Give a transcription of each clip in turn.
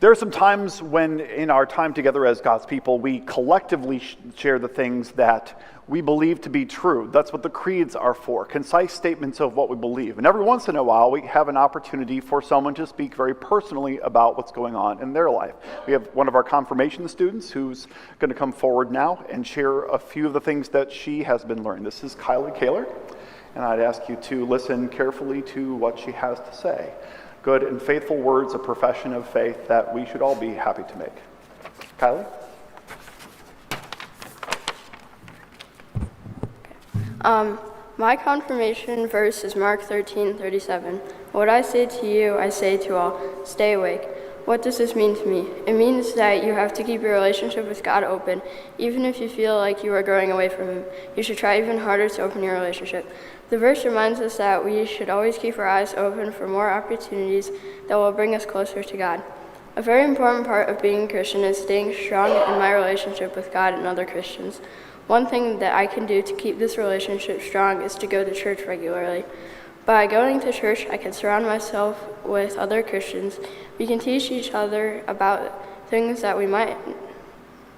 There are some times when in our time together as God's people, we collectively share the things that we believe to be true. That's what the creeds are for, concise statements of what we believe. And every once in a while, we have an opportunity for someone to speak very personally about what's going on in their life. We have one of our confirmation students who's going to come forward now and share a few of the things that she has been learning. This is Kylie Koehler, and I'd ask you to listen carefully to what she has to say. Good and faithful words, a profession of faith that we should all be happy to make. Kylie? My confirmation verse is Mark 13:37. What I say to you, I say to all, stay awake. What does this mean to me? It means that you have to keep your relationship with God open. Even if you feel like you are growing away from Him, you should try even harder to open your relationship. The verse reminds us that we should always keep our eyes open for more opportunities that will bring us closer to God. A very important part of being a Christian is staying strong in my relationship with God and other Christians. One thing that I can do to keep this relationship strong is to go to church regularly. By going to church, I can surround myself with other Christians. We can teach each other about things that we might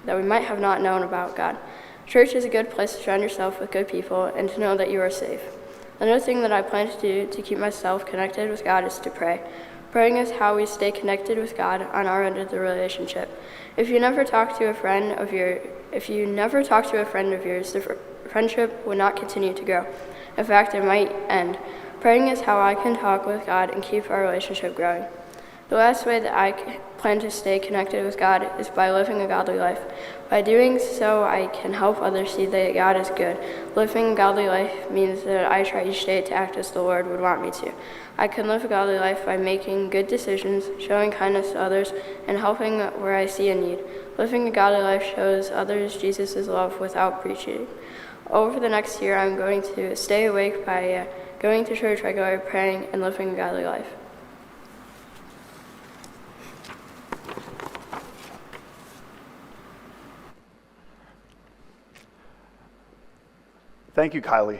have not known about God. Church is a good place to surround yourself with good people and to know that you are safe. Another thing that I plan to do to keep myself connected with God is to pray. Praying is how we stay connected with God on our end of the relationship. If you never talk to a friend of yours, the friendship will not continue to grow. In fact, it might end. Praying is how I can talk with God and keep our relationship growing. The last way that I plan to stay connected with God is by living a godly life. By doing so, I can help others see that God is good. Living a godly life means that I try each day to act as the Lord would want me to. I can live a godly life by making good decisions, showing kindness to others, and helping where I see a need. Living a godly life shows others Jesus' love without preaching. Over the next year, I'm going to stay awake by going to church regularly, praying, and living a godly life. Thank you, Kylie.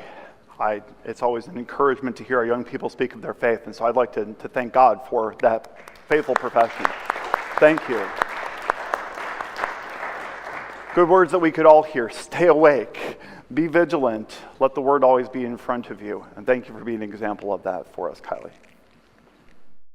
It's always an encouragement to hear our young people speak of their faith, and so I'd like to thank God for that faithful profession. Thank you. Good words that we could all hear. Stay awake. Be vigilant. Let the word always be in front of you. And thank you for being an example of that for us, Kylie.